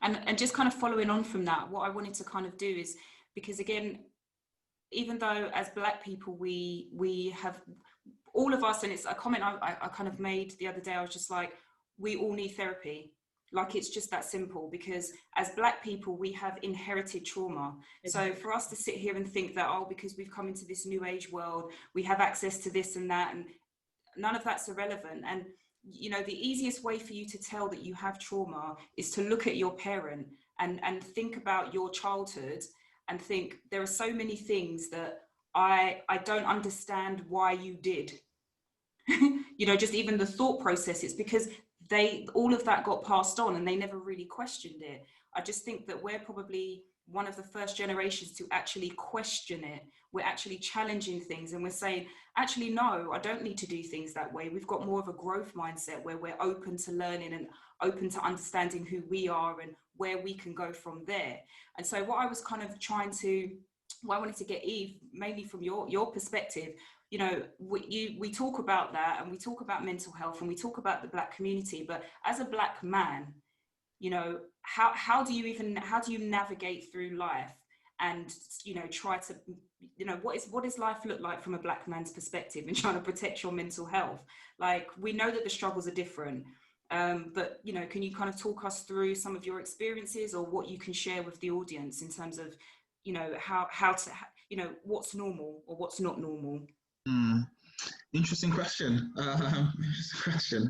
And just kind of following on from that, what I wanted to kind of do is, because again, even though as Black people, we have, all of us, and it's a comment I kind of made the other day, I was just like, we all need therapy. Like, it's just that simple, because as Black people, we have inherited trauma. So for us to sit here and think that, oh, because we've come into this new age world, we have access to this and that, and none of that's irrelevant. And, you know, the easiest way for you to tell that you have trauma is to look at your parent and think about your childhood and think, there are so many things that I don't understand why you did. You know, just even the thought process, it's because all of that got passed on and they never really questioned it. I just think that we're probably one of the first generations to actually question it. We're actually challenging things and we're saying, actually, no, I don't need to do things that way. We've got more of a growth mindset where we're open to learning and open to understanding who we are and where we can go from there. And so what I was kind of what I wanted to get, Eve, mainly from your perspective, you know, we talk about that, and we talk about mental health, and we talk about the Black community, but as a Black man, you know, how do you navigate through life and, you know, try to, you know, what does life look like from a Black man's perspective in trying to protect your mental health? Like, we know that the struggles are different, but, you know, can you kind of talk us through some of your experiences or what you can share with the audience in terms of, you know, how to, you know, what's normal or what's not normal? Interesting question. Interesting question.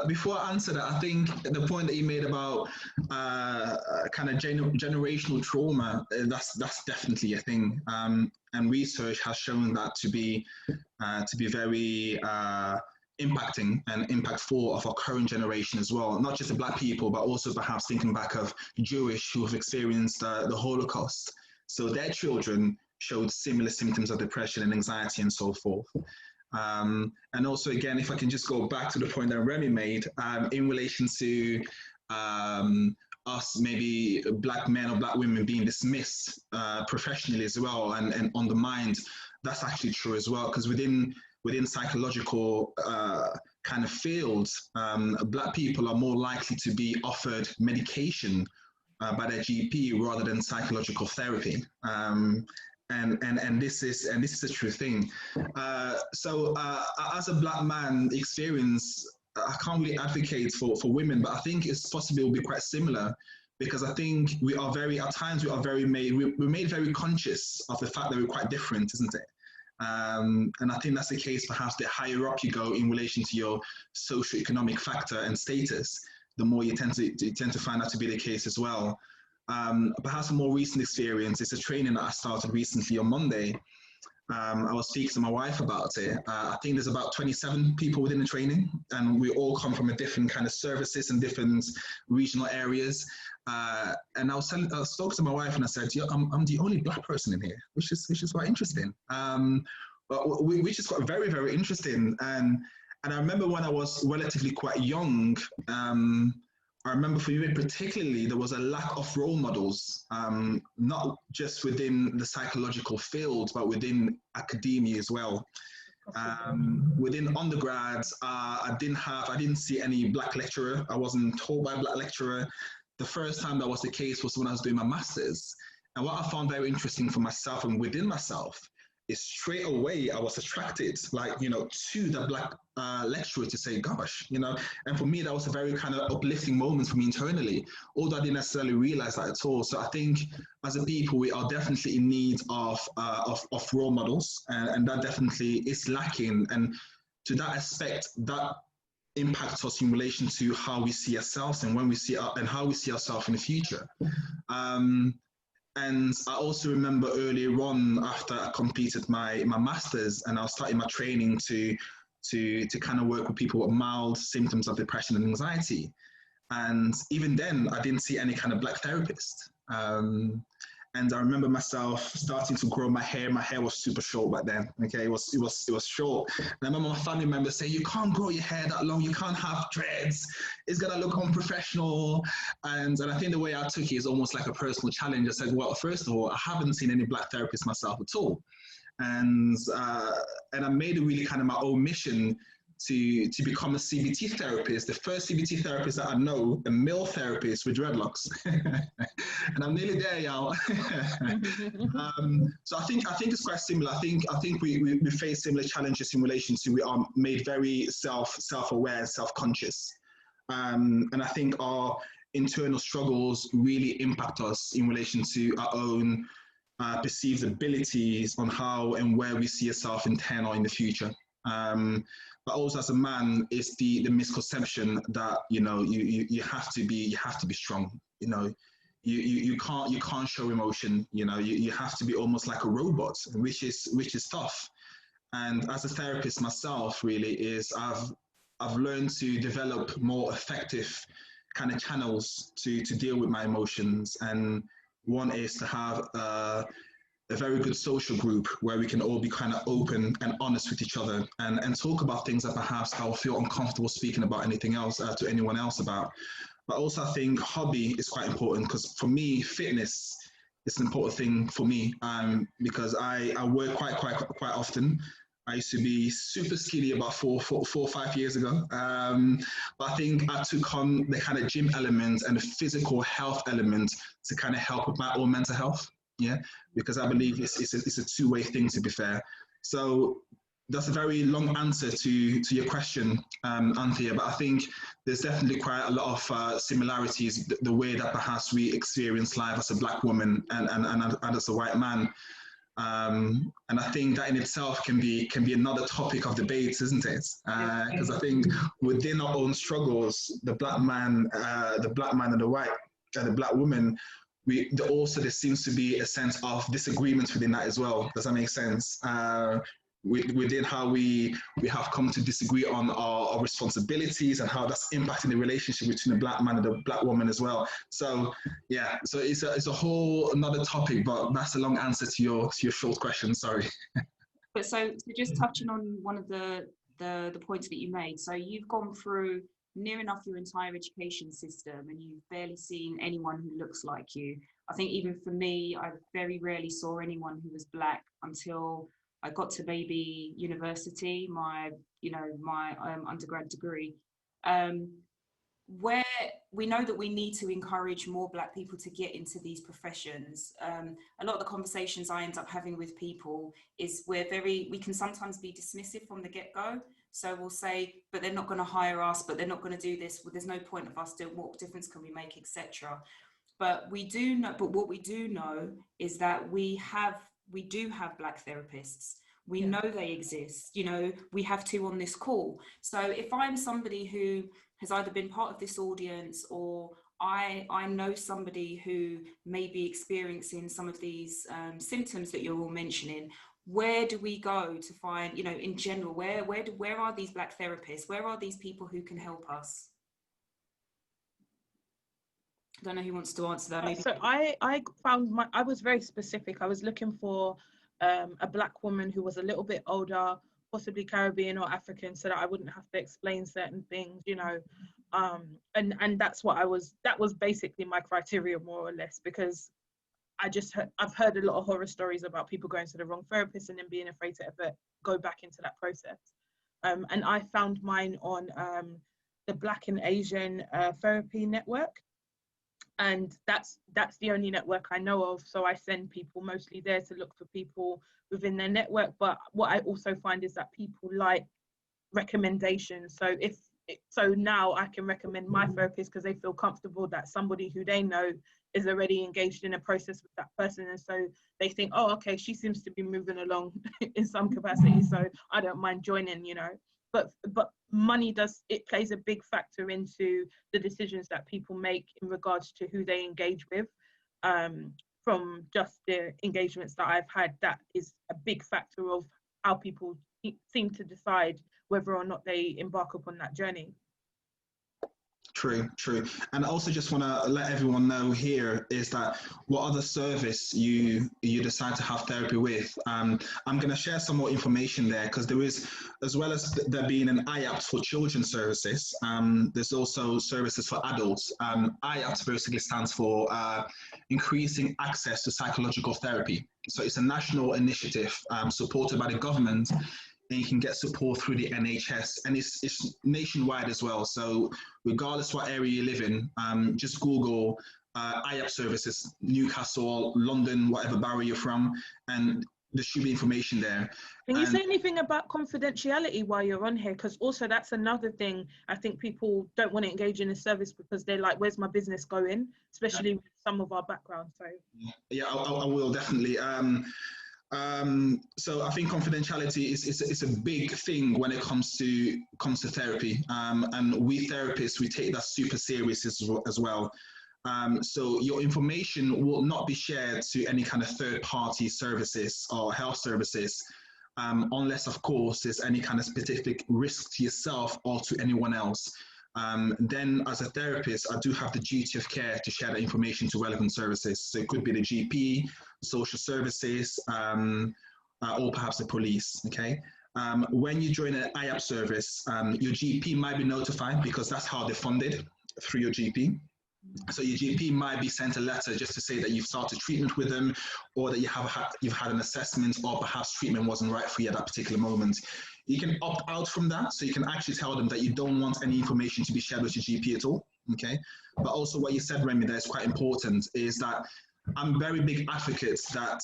Before I answer that, I think the point that you made about kind of generational trauma, that's definitely a thing. And research has shown that to be very impacting and impactful of our current generation as well. Not just the Black people, but also perhaps thinking back of Jewish who have experienced the Holocaust. So their children showed similar symptoms of depression and anxiety and so forth. And also, again, if I can just go back to the point that Remy made in relation to us, maybe Black men or Black women being dismissed professionally as well and undermined, that's actually true as well, because within psychological kind of fields, Black people are more likely to be offered medication by their GP rather than psychological therapy. And this is a true thing. So as a Black man, the experience, I can't really advocate for women, but I think it's possibly will be quite similar, because I think at times we're made very conscious of the fact that we're quite different, isn't it? And I think that's the case perhaps the higher up you go in relation to your socioeconomic factor and status, the more you tend to find that to be the case as well. Perhaps a more recent experience is a training that I started recently on Monday. I was speaking to my wife about it. I think there's about 27 people within the training, and we all come from a different kind of services and different regional areas. And I was talking to my wife, and I said, yeah, I'm the only Black person in here, which is quite interesting. Which is quite very, very interesting. And I remember when I was relatively quite young, I remember for me particularly, there was a lack of role models, not just within the psychological field, but within academia as well. Within undergrads, I didn't see any Black lecturer. I wasn't told by a Black lecturer. The first time that was the case was when I was doing my master's. And what I found very interesting for myself and within myself is straight away I was attracted, to the Black lecturer to say, gosh, and for me that was a very kind of uplifting moment for me internally, although I didn't necessarily realize that at all. So I think as a people we are definitely in need of role models, and that definitely is lacking. And to that aspect, that impacts us in relation to how we see ourselves and how we see ourselves in the future. And I also remember earlier on, after I completed my master's and I was starting my training to kind of work with people with mild symptoms of depression and anxiety. And even then, I didn't see any kind of Black therapist. And I remember myself starting to grow my hair. My hair was super short back then. Okay, it was short. And I remember my family members saying, "You can't grow your hair that long. You can't have dreads. It's gonna look unprofessional." And I think the way I took it is almost like a personal challenge. I said, "Well, first of all, I haven't seen any Black therapists myself at all," and I made it really kind of my own mission to become a CBT therapist, the first CBT therapist that I know, a male therapist with dreadlocks, and I'm nearly there, y'all. So I think it's quite similar. I think we face similar challenges in relation to we are made very self-aware, self-conscious, and I think our internal struggles really impact us in relation to our own perceived abilities on how and where we see ourselves in 10 or in the future. But also as a man, it's the misconception that you have to be strong. You can't show emotion. You have to be almost like a robot, which is tough. And as a therapist myself, really is I've learned to develop more effective kind of channels to deal with my emotions. And one is to have a very good social group where we can all be kind of open and honest with each other and talk about things that perhaps I'll feel uncomfortable speaking about anything else to anyone else about. But also I think hobby is quite important because for me, fitness is an important thing for me because I work quite often. I used to be super skinny about four or 5 years ago. But I think I took on the kind of gym element and the physical health element to kind of help with my own mental health. Yeah, because I believe it's a two-way thing, to be fair. So that's a very long answer to your question, Anthea, but I think there's definitely quite a lot of similarities, the way that perhaps we experience life as a Black woman and as a white man. And I think that in itself can be another topic of debate, isn't it? Because I think within our own struggles, the Black man and the Black woman, there seems to be a sense of disagreement within that as well. Does that make sense? Within how we have come to disagree on our responsibilities and how that's impacting the relationship between the Black man and the Black woman as well. So yeah, so it's a whole another topic, but that's a long answer to your short question. Sorry. But so just touching on one of the points that you made. So you've gone through near enough your entire education system and you've barely seen anyone who looks like you. I think even for me, I very rarely saw anyone who was Black until I got to maybe university, my undergrad degree, where we know that we need to encourage more Black people to get into these professions. A lot of the conversations I end up having with people is we can sometimes be dismissive from the get-go. So we'll say, but they're not going to hire us, but they're not going to do this. Well, there's no point of us doing, what difference can we make, etc. But what we do know is that we do have Black therapists. We know they exist. We have two on this call. So if I'm somebody who has either been part of this audience or I know somebody who may be experiencing some of these symptoms that you're all mentioning, where do we go to find, in general, where are these Black therapists? Where are these people who can help us? I don't know who wants to answer that. Maybe. So I found I was very specific. I was looking for a Black woman who was a little bit older, possibly Caribbean or African, so that I wouldn't have to explain certain things, and that was basically my criteria, more or less, because I've heard a lot of horror stories about people going to the wrong therapist and then being afraid to ever go back into that process. And I found mine on the Black and Asian Therapy Network. And that's the only network I know of. So I send people mostly there to look for people within their network. But what I also find is that people like recommendations. So now I can recommend my therapist because they feel comfortable that somebody who they know is already engaged in a process with that person. And so they think, oh, okay, she seems to be moving along in some capacity. So I don't mind joining, But money plays a big factor into the decisions that people make in regards to who they engage with. From just the engagements that I've had, that is a big factor of how people seem to decide whether or not they embark upon that journey. True. And I also just want to let everyone know here is that what other service you decide to have therapy with. I'm going to share some more information there because there is, as well as there being an IAPT for children's services, there's also services for adults. IAPT basically stands for Increasing Access to Psychological Therapy. So it's a national initiative supported by the government then you can get support through the NHS, and it's nationwide as well. So regardless what area you live in, just Google IAP services, Newcastle, London, whatever borough you're from, and there should be information there. Can you say anything about confidentiality while you're on here? Because also that's another thing. I think people don't want to engage in a service because they're like, where's my business going? Especially with some of our backgrounds. So yeah, I will definitely. So I think confidentiality is a big thing when it comes to therapy, and we therapists, we take that super serious as well. So your information will not be shared to any kind of third-party services or health services, unless, of course, there's any kind of specific risk to yourself or to anyone else. Then, as a therapist, I do have the duty of care to share that information to relevant services. So it could be the GP, social services, or perhaps the police. Okay. When you join an IAP service, your GP might be notified because that's how they're funded, through your GP. So your GP might be sent a letter just to say that you've started treatment with them, or that you've had an assessment, or perhaps treatment wasn't right for you at that particular moment. You can opt out from that, so you can actually tell them that you don't want any information to be shared with your GP at all. Okay, but also what you said, Remy, that is quite important, is that I'm very big advocate that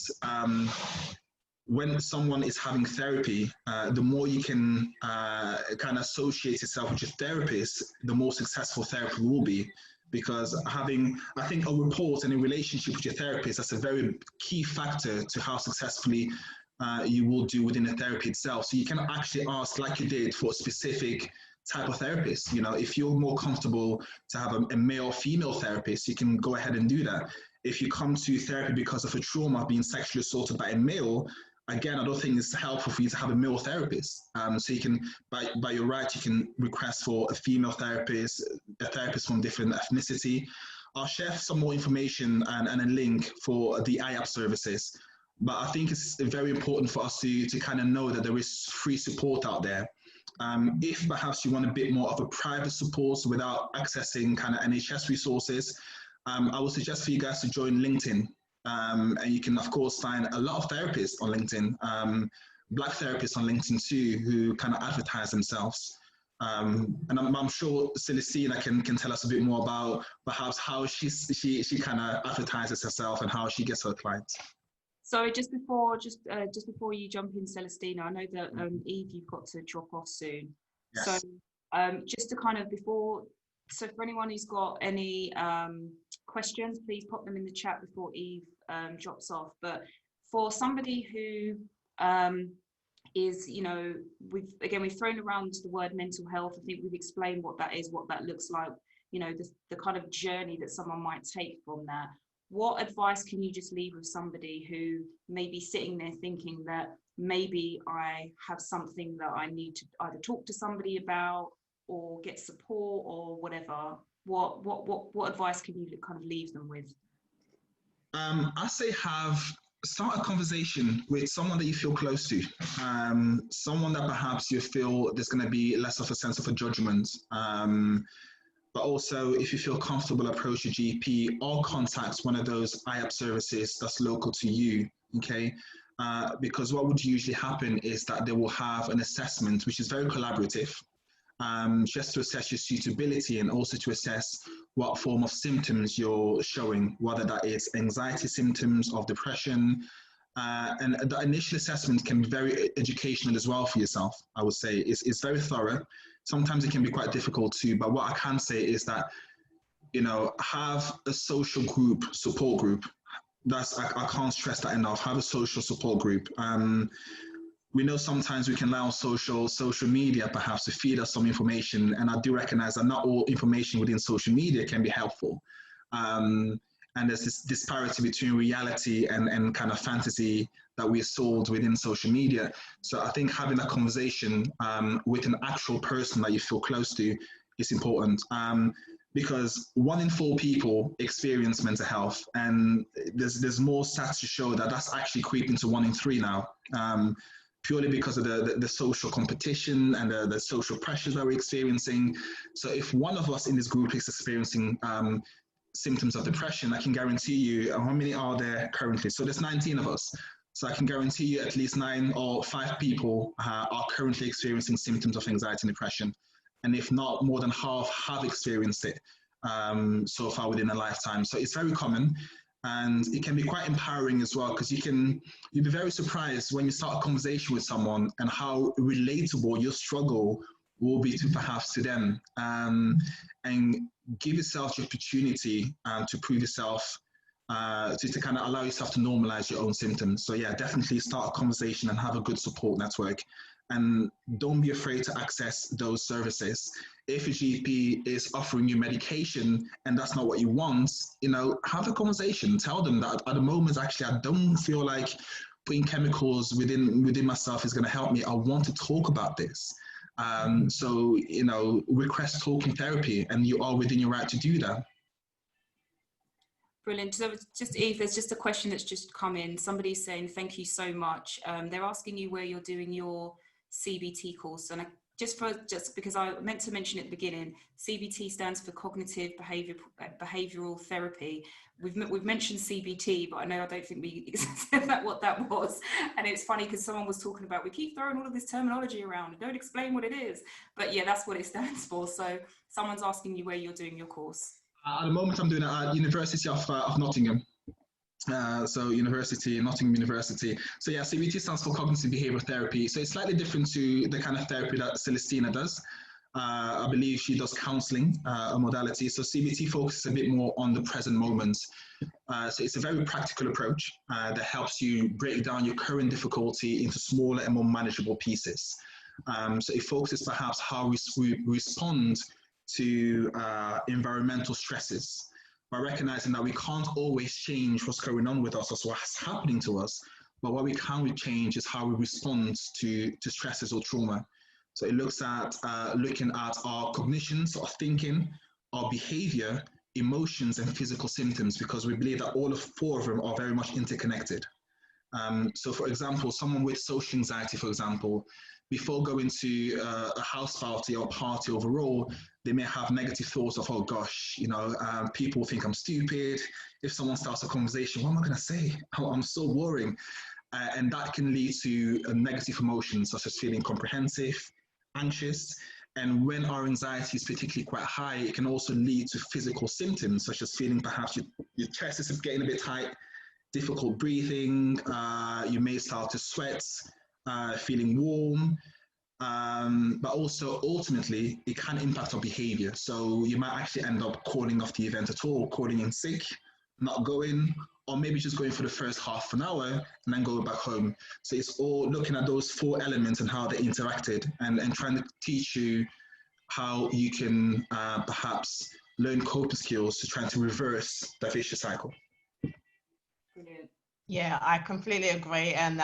when someone is having therapy, the more you can kind of associate yourself with your therapist, the more successful therapy will be. Because having, I think, a rapport and a relationship with your therapist, that's a very key factor to how successfully you will do within the therapy itself. So you can actually ask, like you did, for a specific type of therapist. You know, if you're more comfortable to have a male or female therapist, you can go ahead and do that. If you come to therapy because of a trauma of being sexually assaulted by a male, again, I don't think it's helpful for you to have a male therapist. So you can, by your right, you can request for a female therapist, a therapist from different ethnicity. I'll share some more information and a link for the IAP services. But I think it's very important for us to kind of know that there is free support out there. If perhaps you want a bit more of a private support without accessing kind of NHS resources, I would suggest for you guys to join LinkedIn. And you can, of course, find a lot of therapists on LinkedIn, Black therapists on LinkedIn too, who kind of advertise themselves. And I'm sure Celestina can tell us a bit more about perhaps how she kind of advertises herself and how she gets her clients. So just before you jump in, Celestina, I know that Eve, you've got to drop off soon. Yes. So just to kind of so for anyone who's got any questions, please pop them in the chat before Eve drops off. But for somebody who is, you know, we've thrown around the word mental health. I think we've explained what that is, what that looks like, you know, the kind of journey that someone might take from that. What advice can you just leave with somebody who may be sitting there thinking that maybe I have something that I need to either talk to somebody about or get support or whatever? What advice can you kind of leave them with? I say start a conversation with someone that you feel close to, someone that perhaps you feel there's going to be less of a sense of a judgment. But also, if you feel comfortable, approach your GP or contact one of those IAP services that's local to you, okay? Because what would usually happen is that they will have an assessment, which is very collaborative, just to assess your suitability and also to assess what form of symptoms you're showing, whether that is anxiety symptoms of depression. And the initial assessment can be very educational as well for yourself, I would say. It's very thorough. Sometimes it can be quite difficult too, but what I can say is that, you know, have a social group, support group. I can't stress that enough. Have a social support group. We know sometimes we can allow social media perhaps to feed us some information, and I do recognize that not all information within social media can be helpful. And there's this disparity between reality and kind of fantasy that we're sold within social media. So I think having that conversation with an actual person that you feel close to is important. Because 1 in 4 people experience mental health, and there's more stats to show that that's actually creeping to 1 in 3 now, purely because of the social competition and the social pressures that we're experiencing. So if one of us in this group is experiencing symptoms of depression, I can guarantee you, how many are there currently? So there's 19 of us. So I can guarantee you at least 9 or 5 people are currently experiencing symptoms of anxiety and depression. And if not, more than half have experienced it so far within a lifetime. So it's very common, and it can be quite empowering as well, because you'll be very surprised when you start a conversation with someone and how relatable your struggle will be to perhaps to them, and give yourself the opportunity to prove yourself, to kind of allow yourself to normalize your own symptoms. So yeah, definitely start a conversation and have a good support network, and don't be afraid to access those services. If a GP is offering you medication and that's not what you want, have a conversation. Tell them that at the moment, actually, I don't feel like putting chemicals within myself is going to help me. I want to talk about this. So, request talking therapy, and you are within your right to do that. Brilliant. So just Eve, there's just a question that's just come in. Somebody's saying, thank you so much. They're asking you where you're doing your CBT course. And just because I meant to mention at the beginning, CBT stands for Cognitive Behavioral Therapy. We've mentioned CBT, but I don't think we said what that was. And it's funny because someone was talking about, we keep throwing all of this terminology around, don't explain what it is. But yeah, that's what it stands for. So someone's asking you where you're doing your course. At the moment, I'm doing it at University of Nottingham. Nottingham University. So yeah, CBT stands for Cognitive Behavioral Therapy. So it's slightly different to the kind of therapy that Celestina does. I believe she does counseling, a modality. So CBT focuses a bit more on the present moment. So it's a very practical approach that helps you break down your current difficulty into smaller and more manageable pieces. So it focuses perhaps how we respond to environmental stresses, by recognizing that we can't always change what's going on with us or what's happening to us, but what we can change is how we respond to stresses or trauma. So it looks at looking at our cognitions, our thinking, our behavior, emotions, and physical symptoms, because we believe that all 4 of them are very much interconnected. So for example, someone with social anxiety, for example, before going to a house party or party overall, they may have negative thoughts of, oh gosh, people think I'm stupid. If someone starts a conversation, what am I going to say? I'm so boring. And that can lead to negative emotions such as feeling comprehensive, anxious. And when our anxiety is particularly quite high, it can also lead to physical symptoms such as feeling perhaps your chest is getting a bit tight, difficult breathing, you may start to sweat, feeling warm, but also ultimately it can impact our behavior. So you might actually end up calling off the event at all, calling in sick, not going, or maybe just going for the first half an hour and then going back home. So it's all looking at those 4 elements and how they interacted, and trying to teach you how you can perhaps learn coping skills to try to reverse the vicious cycle. Brilliant. Yeah, I completely agree. And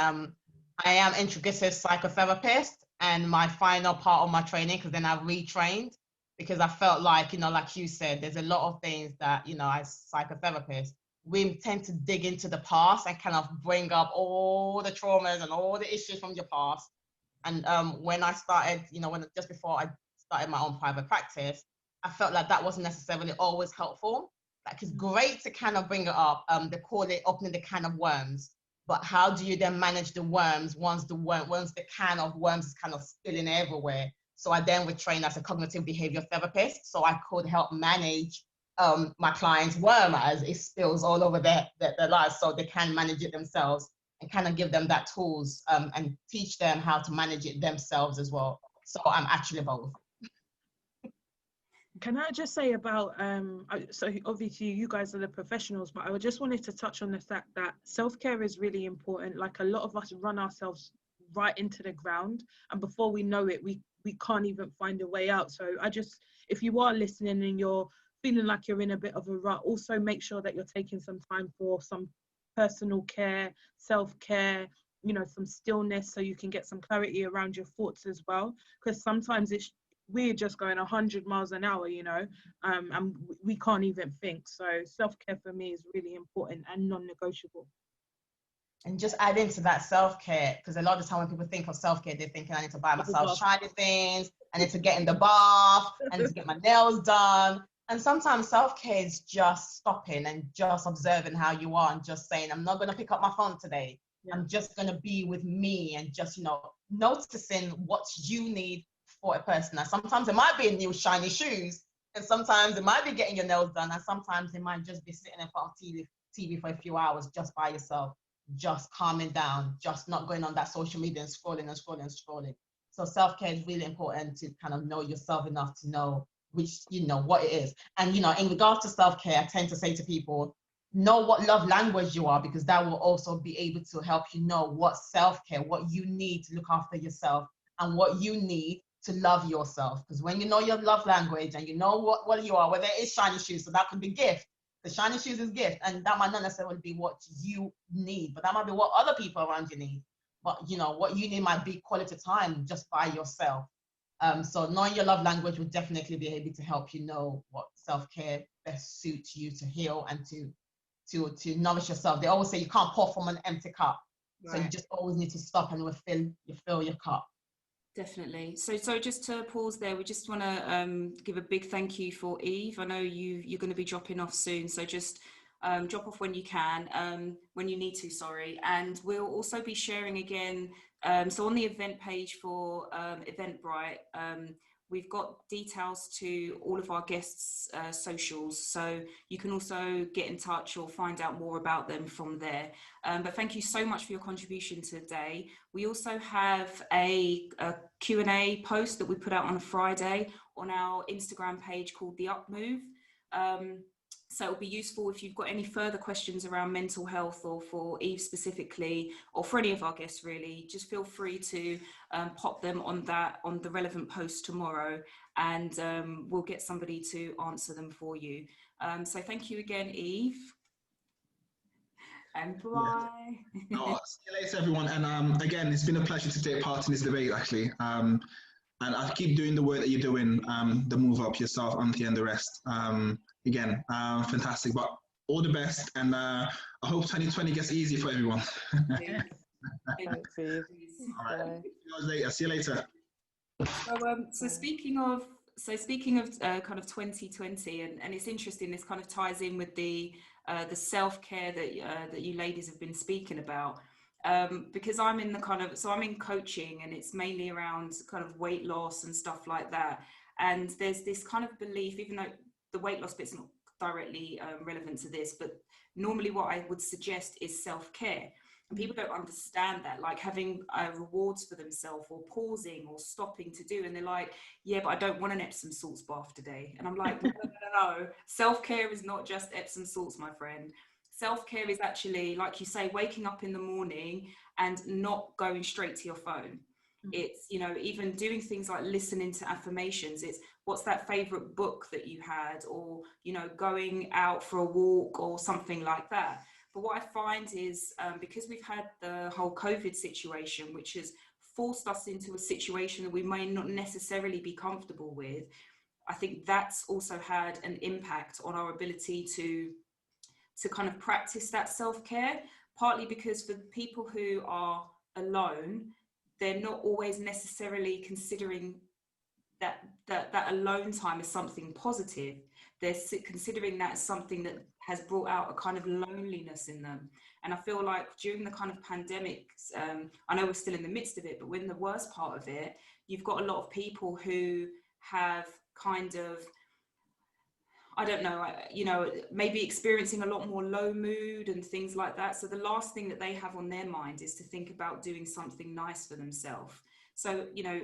I am integrative psychotherapist, and my final part of my training, because then I retrained, because I felt like, like you said, there's a lot of things that, as psychotherapists, we tend to dig into the past and kind of bring up all the traumas and all the issues from your past. And when I started, just before I started my own private practice, I felt like that wasn't necessarily always helpful. Like, it's great to kind of bring it up. They call it opening the can of worms. But how do you then manage the worms once the can of worms is kind of spilling everywhere? So I then would train as a cognitive behavior therapist, so I could help manage my clients' worm as it spills all over their lives, so they can manage it themselves, and kind of give them that tools and teach them how to manage it themselves as well. So I'm actually both. Can I just say about, so obviously you guys are the professionals, but I just wanted to touch on the fact that self-care is really important. Like, a lot of us run ourselves right into the ground, and before we know it, we can't even find a way out. So if you are listening and you're feeling like you're in a bit of a rut, also make sure that you're taking some time for some personal care, self-care, some stillness, so you can get some clarity around your thoughts as well. Because sometimes we're just going 100 miles an hour, and we can't even think. So self-care for me is really important and non-negotiable. And just adding to that self-care, because a lot of the time when people think of self-care, they're thinking, I need to buy myself shiny things, I need to get in the bath, I need to get my nails done. And sometimes self-care is just stopping and just observing how you are and just saying, I'm not going to pick up my phone today. I'm just going to be with me and just, you know, noticing what you need for a person. Now, sometimes it might be new shiny shoes, and sometimes it might be getting your nails done, and sometimes it might just be sitting in front of TV for a few hours just by yourself, just calming down, just not going on that social media and scrolling and scrolling and scrolling. So self-care is really important to kind of know yourself enough to know which, you know, what it is. And, you know, in regards to self-care, I tend to say to people, know what love language you are, because that will also be able to help you know what self-care, what you need to look after yourself, and what you need to love yourself. Because when you know your love language and you know what you are, whether it is shiny shoes, so that could be gift. The shiny shoes is gift, and that might not necessarily be what you need, but that might be what other people around you need. But you know, what you need might be quality time just by yourself. So knowing your love language would definitely be able to help you know what self-care best suits you to heal and to nourish yourself. They always say you can't pour from an empty cup. Right. So you just always need to stop and fill your cup. Definitely. So just to pause there, we just want to give a big thank you for Eve. I know you're going to be dropping off soon, so just drop off when you can, when you need to, sorry. And we'll also be sharing again, so on the event page for Eventbrite, we've got details to all of our guests' socials, so you can also get in touch or find out more about them from there. But thank you so much for your contribution today. We also have a Q&A post that we put out on a Friday on our Instagram page called The Up Move. So it'll be useful if you've got any further questions around mental health, or for Eve specifically, or for any of our guests really, just feel free to pop them on the relevant post tomorrow, and we'll get somebody to answer them for you. So thank you again, Eve. And bye. Yeah. Oh, see you later, everyone. And again, it's been a pleasure to take part in this debate, actually. And I keep doing the work that you're doing, the Move Up, yourself, Anthea, and the rest. Again, fantastic. But all the best, and I hope 2020 gets easy for everyone. Thanks, Eve. All right. See you later. So speaking of kind of 2020, and it's interesting, this kind of ties in with the self-care that you ladies have been speaking about, because I'm in I'm in coaching, and it's mainly around kind of weight loss and stuff like that. And there's this kind of belief, even though the weight loss bit's not directly relevant to this, but normally what I would suggest is self-care. And people don't understand that, like having rewards for themselves, or pausing or stopping to do. And they're like, yeah, but I don't want an Epsom salts bath today. And I'm like, no. Self-care is not just Epsom salts, my friend. Self-care is actually, like you say, waking up in the morning and not going straight to your phone. It's, you know, even doing things like listening to affirmations. It's what's that favorite book that you had, or, you know, going out for a walk or something like that. But what I find is, because we've had the whole COVID situation, which has forced us into a situation that we may not necessarily be comfortable with, I think that's also had an impact on our ability to kind of practice that self-care, partly because for people who are alone, they're not always necessarily considering that alone time is something positive. They're considering that as something that has brought out a kind of loneliness in them. And I feel like during the kind of pandemic, I know we're still in the midst of it, but when the worst part of it, you've got a lot of people who have kind of, I don't know, you know, maybe experiencing a lot more low mood and things like that. So the last thing that they have on their mind is to think about doing something nice for themselves. So, you know,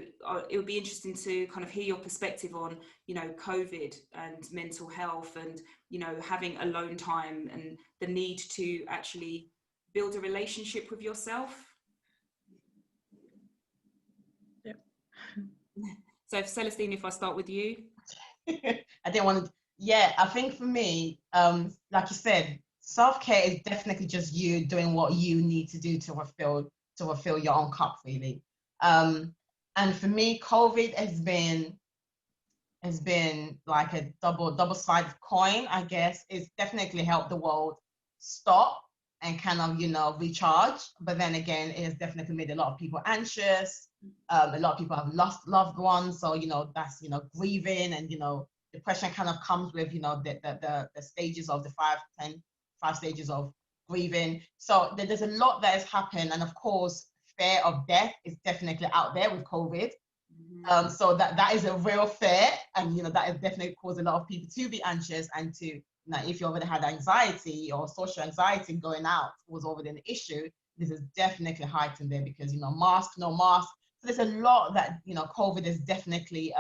it would be interesting to kind of hear your perspective on, you know, COVID and mental health, and, you know, having alone time and the need to actually build a relationship with yourself. Yep. So Celestine, if I start with you. I didn't want to, yeah, I think for me, like you said, self-care is definitely just you doing what you need to do to refill your own cup, really. And for me, COVID has been like a double-sided coin, I guess. It's definitely helped the world stop and kind of, you know, recharge. But then again, it has definitely made a lot of people anxious. A lot of people have lost loved ones. So, you know, that's, you know, grieving, and, you know, depression kind of comes with, you know, the stages of the five stages of grieving. So there's a lot that has happened. And of course, fear of death is definitely out there with COVID. So that is a real fear, and that has definitely caused a lot of people to be anxious, and to if you already had anxiety or social anxiety, going out was already an issue. This is definitely heightened there because mask, no mask. So there's a lot that COVID has definitely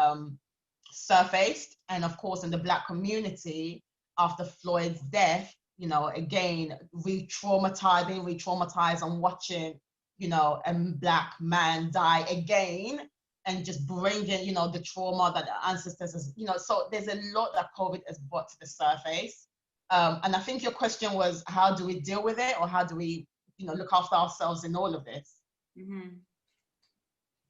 surfaced, and of course in the Black community after Floyd's death, again re-traumatized on watching a Black man die again, and just bringing, the trauma that the ancestors, so there's a lot that COVID has brought to the surface. And I think your question was, how do we deal with it, or how do we, look after ourselves in all of this? Mm-hmm.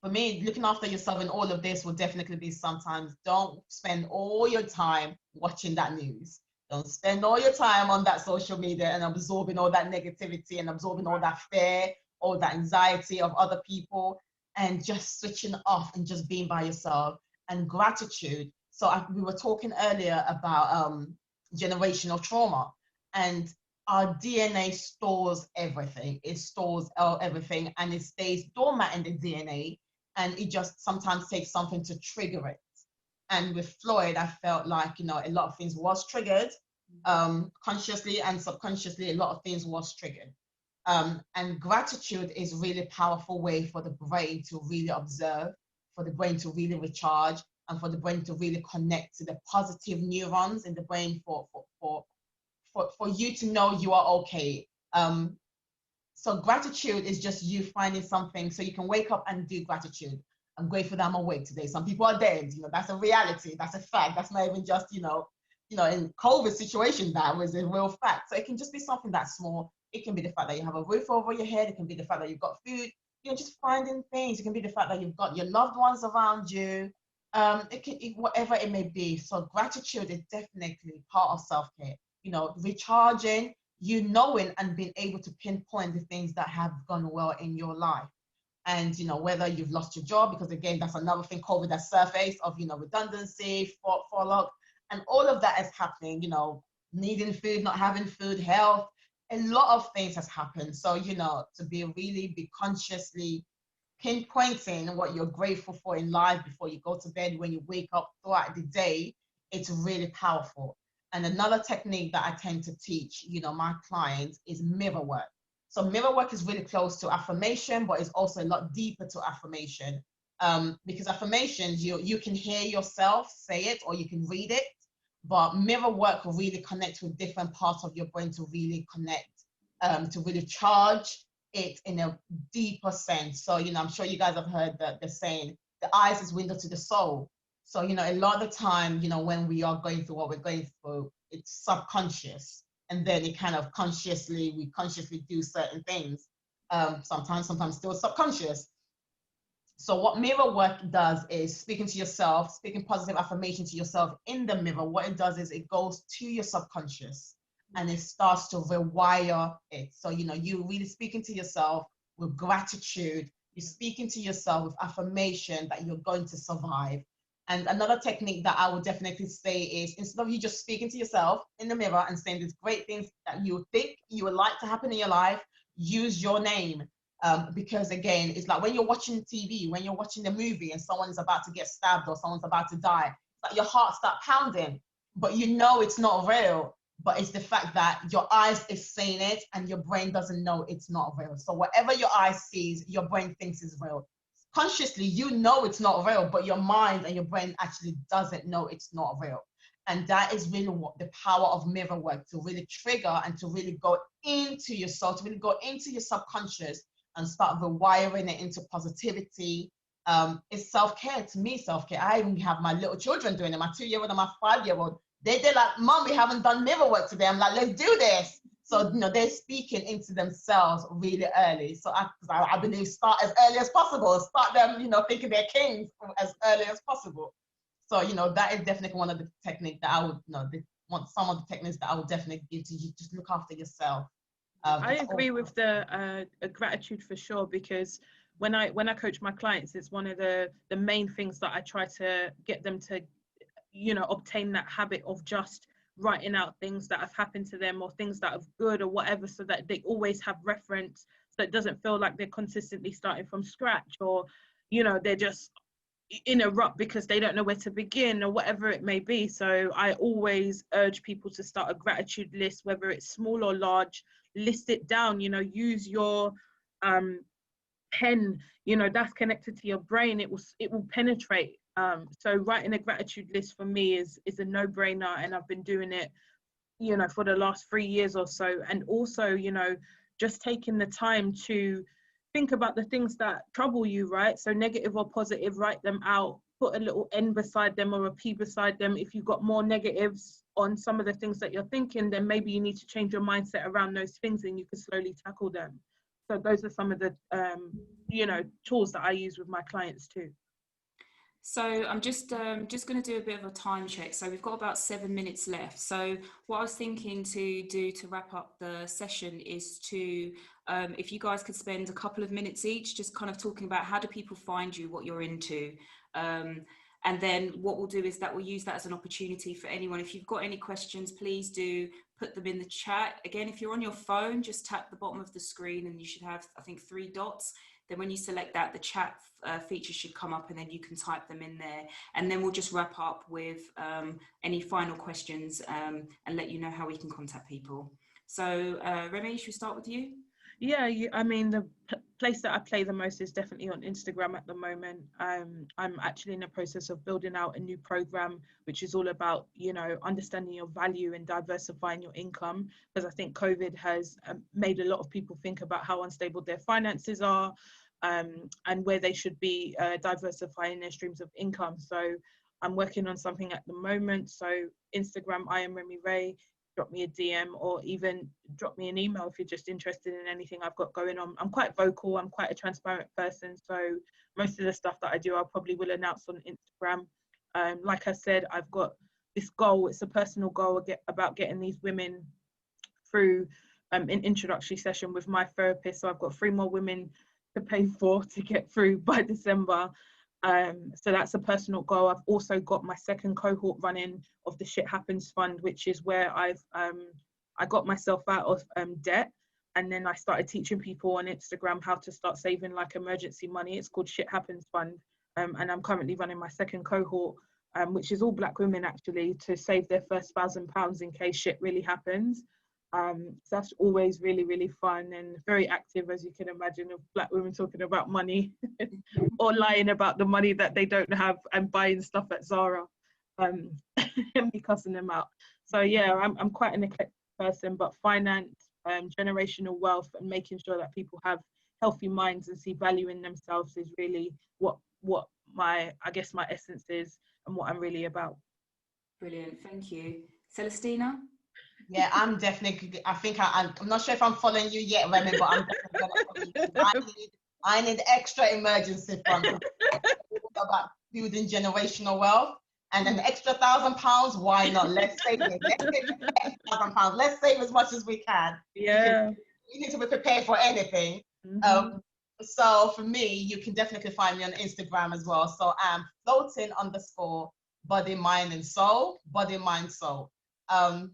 For me, looking after yourself in all of this will definitely be, sometimes don't spend all your time watching that news. Don't spend all your time on that social media and absorbing all that negativity and absorbing all that fear, all that anxiety of other people, and just switching off and just being by yourself. And gratitude. So we were talking earlier about generational trauma, and our DNA stores everything. It stores everything, and it stays dormant in the DNA, and it just sometimes takes something to trigger it. And with Floyd, I felt like, a lot of things was triggered, consciously and subconsciously, a lot of things was triggered. And gratitude is really powerful way for the brain to really observe, for the brain to really recharge, and for the brain to really connect to the positive neurons in the brain for you to know you are okay. So gratitude is just you finding something, so you can wake up and do gratitude. I'm grateful that I'm awake today. Some people are dead, that's a reality, that's a fact. That's not even just, in COVID situation, that was a real fact. So it can just be something that's small. It can be the fact that you have a roof over your head. It can be the fact that you've got food. Just finding things. It can be the fact that you've got your loved ones around you. Whatever it may be. So gratitude is definitely part of self-care. Recharging, knowing and being able to pinpoint the things that have gone well in your life. And whether you've lost your job, because again, that's another thing COVID has surfaced of, redundancy, furlough, and all of that is happening, needing food, not having food, health, a lot of things has happened. So, to be consciously pinpointing what you're grateful for in life before you go to bed, when you wake up throughout the day, it's really powerful. And another technique that I tend to teach, my clients, is mirror work. So mirror work is really close to affirmation, but it's also a lot deeper to affirmation. Because affirmations, you can hear yourself say it, or you can read it, but mirror work will really connect with different parts of your brain to really connect, to really charge it in a deeper sense. So, I'm sure you guys have heard the saying, the eyes is window to the soul. So, a lot of the time, when we are going through what we're going through, it's subconscious. And then it kind of we consciously do certain things. Sometimes still subconscious. So what mirror work does is speaking to yourself, speaking positive affirmation to yourself in the mirror. What it does is it goes to your subconscious and it starts to rewire it. So, you really speaking to yourself with gratitude. You're speaking to yourself with affirmation that you're going to survive. And another technique that I would definitely say is, instead of you just speaking to yourself in the mirror and saying these great things that you think you would like to happen in your life, use your name. Because again, it's like when you're watching TV, when you're watching a movie and someone's about to get stabbed or someone's about to die, it's like your heart starts pounding, but it's not real. But it's the fact that your eyes is saying it and your brain doesn't know it's not real. So whatever your eyes sees, your brain thinks is real. Consciously, it's not real, but your mind and your brain actually doesn't know it's not real. And that is really what the power of mirror work, to really trigger and to really go into your soul, to really go into your subconscious and start rewiring it into positivity. It's self-care. To me, self-care. I even have my little children doing it, my 2-year-old and my 5-year-old. They're like, Mom, we haven't done mirror work today. I'm like, let's do this. So, they're speaking into themselves really early. So I believe start as early as possible. Start them, thinking they're kings as early as possible. So, that is definitely one of the techniques that I would, some of the techniques that I would definitely give to you. Just look after yourself. I agree with the gratitude for sure, because when I coach my clients, it's one of the main things that I try to get them to, obtain that habit of just writing out things that have happened to them or things that are good or whatever, so that they always have reference, so it doesn't feel like they're consistently starting from scratch, or they're just in a rut because they don't know where to begin or whatever it may be. So I always urge people to start a gratitude list, whether it's small or large. List it down, use your pen, that's connected to your brain. It will penetrate. So writing a gratitude list for me is a no-brainer, and I've been doing it for the last 3 years or so. And also just taking the time to think about the things that trouble you, right? So negative or positive, write them out, put a little N beside them or a P beside them. If you've got more negatives on some of the things that you're thinking, then maybe you need to change your mindset around those things, and you can slowly tackle them. So those are some of the tools that I use with my clients too. So I'm just going to do a bit of a time check. So we've got about 7 minutes left. So what I was thinking to do to wrap up the session is to, if you guys could spend a couple of minutes each, just kind of talking about how do people find you, what you're into. And then what we'll do is that we'll use that as an opportunity for anyone. If you've got any questions, please do put them in the chat. Again, if you're on your phone, just tap the bottom of the screen and you should have, I think, 3 dots. Then when you select that, the chat feature should come up, and then you can type them in there. And then we'll just wrap up with any final questions and let you know how we can contact people. So Remy, should we start with you? Yeah, I mean, the place that I play the most is definitely on Instagram at the moment. I'm actually in the process of building out a new program, which is all about, understanding your value and diversifying your income, because I think COVID has made a lot of people think about how unstable their finances are, and where they should be diversifying their streams of income. So I'm working on something at the moment. So Instagram, I am Remy Ray. Drop me a DM, or even drop me an email if you're just interested in anything I've got going on. I'm quite vocal, I'm quite a transparent person, so most of the stuff that I do I probably will announce on Instagram. Like I said, I've got this goal, it's a personal goal about getting these women through an introductory session with my therapist. So I've got 3 more women to pay for to get through by December. So that's a personal goal. I've also got my second cohort running of the Shit Happens Fund, which is where I got myself out of debt, and then I started teaching people on Instagram how to start saving like emergency money. It's called Shit Happens Fund, and I'm currently running my second cohort, which is all Black women actually, to save their first £1,000 in case shit really happens. So that's always really, really fun and very active, as you can imagine, of Black women talking about money or lying about the money that they don't have and buying stuff at Zara, and me cussing them out. So yeah, I'm quite an eclectic person, but finance, generational wealth, and making sure that people have healthy minds and see value in themselves is really what my essence is and what I'm really about. Brilliant, thank you. Celestina? Yeah, I'm definitely, I think I'm not sure if I'm following you yet, Remy, but I'm definitely going to follow you. I need extra emergency fund about building generational wealth, and an extra £1,000. Why not? Let's save it. Let's save £1,000. Let's save as much as we can. Yeah. You need to be prepared for anything. So for me, you can definitely find me on Instagram as well. So I'm floating_body, mind, and soul. Body, mind, soul.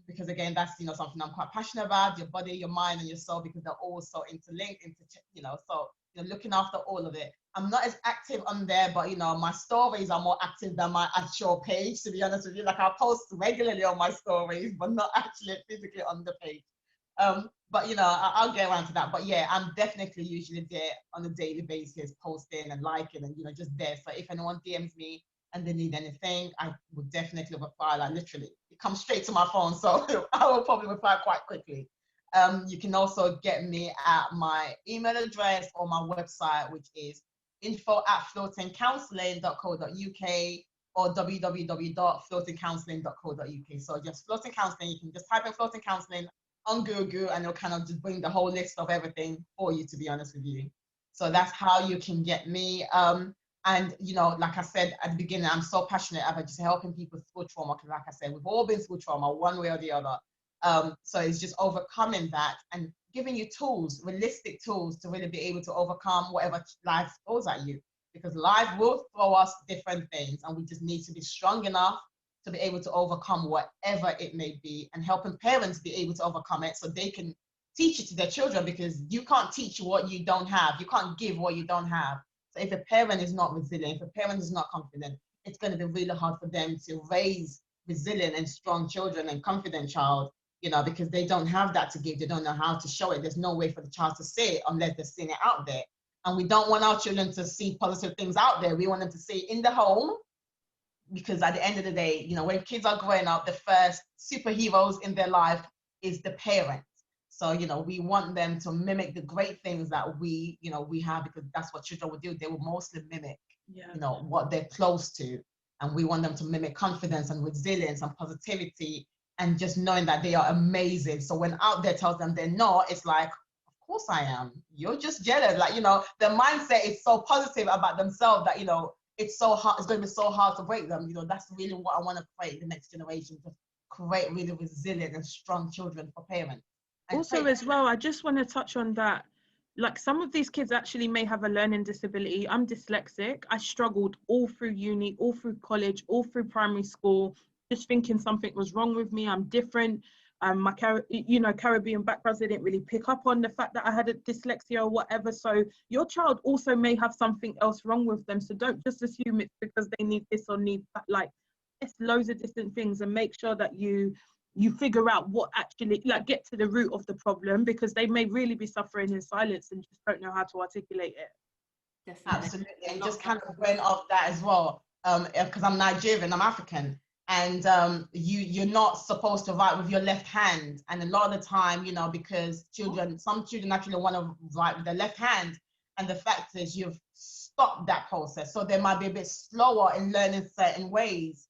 Because again, that's something I'm quite passionate about. Your body, your mind, and your soul, because they're all so interlinked. So looking after all of it. I'm not as active on there, but my stories are more active than my actual page. To be honest with you, like I post regularly on my stories, but not actually physically on the page. But I'll get around to that. But yeah, I'm definitely usually there on a daily basis, posting and liking, and just there. So if anyone DMs me and they need anything, I would definitely reply. Like literally, it comes straight to my phone, so I will probably reply quite quickly. You can also get me at my email address or my website, which is info@floatingcounselling.co.uk or www.floatingcounselling.co.uk. So just Floating Counselling, you can just type in Floating Counselling on Google and it'll kind of just bring the whole list of everything for you, to be honest with you. So that's how you can get me. And like I said at the beginning, I'm so passionate about just helping people through trauma, because like I said, we've all been through trauma one way or the other. So it's just overcoming that and giving you tools, realistic tools, to really be able to overcome whatever life throws at you, because life will throw us different things, and we just need to be strong enough to be able to overcome whatever it may be, and helping parents be able to overcome it so they can teach it to their children, because you can't teach what you don't have. You can't give what you don't have. So if a parent is not resilient, if a parent is not confident, it's going to be really hard for them to raise resilient and strong children and confident child, you know, because they don't have that to give. They don't know how to show it. There's no way for the child to say it unless they're seeing it out there. And we don't want our children to see positive things out there. We want them to see it in the home, because at the end of the day, you know, when kids are growing up, the first superheroes in their life is the parents. So, you know, we want them to mimic the great things that we, you know, we have, because that's what children will do. They will mostly mimic, you know, what they're close to. And we want them to mimic confidence and resilience and positivity and just knowing that they are amazing. So when out there tells them they're not, it's like, of course I am. You're just jealous. Like, you know, the mindset is so positive about themselves that, you know, it's so hard. It's going to be so hard to break them. You know, that's really what I want to create the next generation, to create really resilient and strong children for parents. And also, as well, I just want to touch on that. Like, some of these kids actually may have a learning disability. I'm dyslexic. I struggled all through uni, all through college, all through primary school, just thinking something was wrong with me. I'm different. My Caribbean background, they didn't really pick up on the fact that I had a dyslexia or whatever. So your child also may have something else wrong with them. So don't just assume it's because they need this or need that. Like, it's loads of different things, and make sure that you figure out what actually, like, get to the root of the problem, because they may really be suffering in silence and just don't know how to articulate it. Definitely. Absolutely. And just kind of going off that as well, because I'm Nigerian, I'm African, and you're not supposed to write with your left hand. And a lot of the time, you know, because some children actually want to write with their left hand, and the fact is you've stopped that process. So they might be a bit slower in learning certain ways,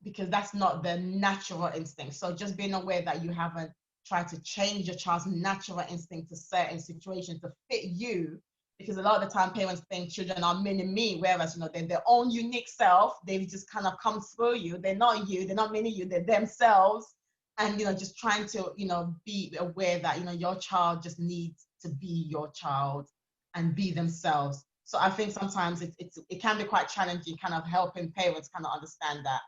because that's not the natural instinct. So just being aware that you haven't tried to change your child's natural instinct to certain situations to fit you, because a lot of the time parents think children are mini me, whereas, you know, they're their own unique self. They've just kind of come through you. They're not you, they're not mini you, they're themselves. And, you know, just trying to, you know, be aware that, you know, your child just needs to be your child and be themselves. So I think sometimes it can be quite challenging, kind of helping parents kind of understand that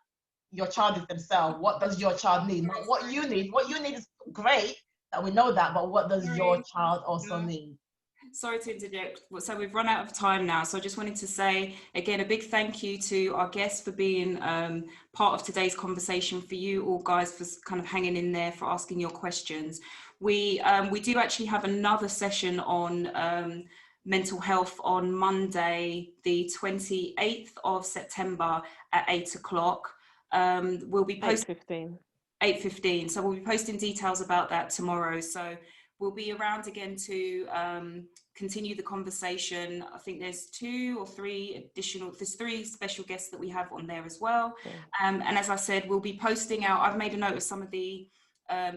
your child is themselves. What does your child need? Not what you need. What you need is great, that we know that, but what does your child also need? Sorry to interject. So we've run out of time now. So I just wanted to say, again, a big thank you to our guests for being part of today's conversation, for you all guys for kind of hanging in there, for asking your questions. We do actually have another session on mental health on Monday, the 28th of September at 8 o'clock. We'll be posting 8:15. So we'll be posting details about that tomorrow. So we'll be around again to continue the conversation. I think there's there's 3 special guests that we have on there as well. And as I said, we'll be posting out, I've made a note of some of the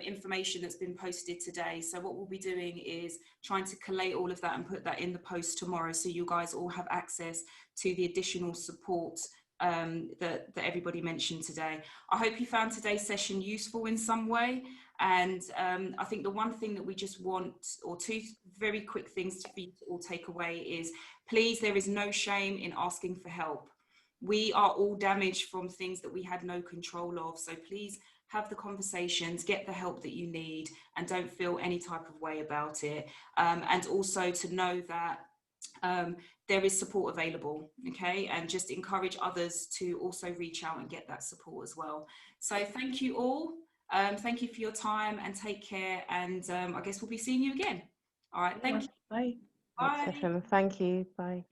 information that's been posted today. So what we'll be doing is trying to collate all of that and put that in the post tomorrow, so you guys all have access to the additional support that everybody mentioned today. I hope you found today's session useful in some way. And I think the one thing that we just want, or 2 very quick things for you to all take away, is please, there is no shame in asking for help. We are all damaged from things that we had no control of. So please have the conversations, get the help that you need, and don't feel any type of way about it. And also to know that there is support available, okay? And just encourage others to also reach out and get that support as well. So thank you all. Thank you for your time, and take care. And I guess we'll be seeing you again. All right, thank you. Bye. Bye. Thank you. Bye.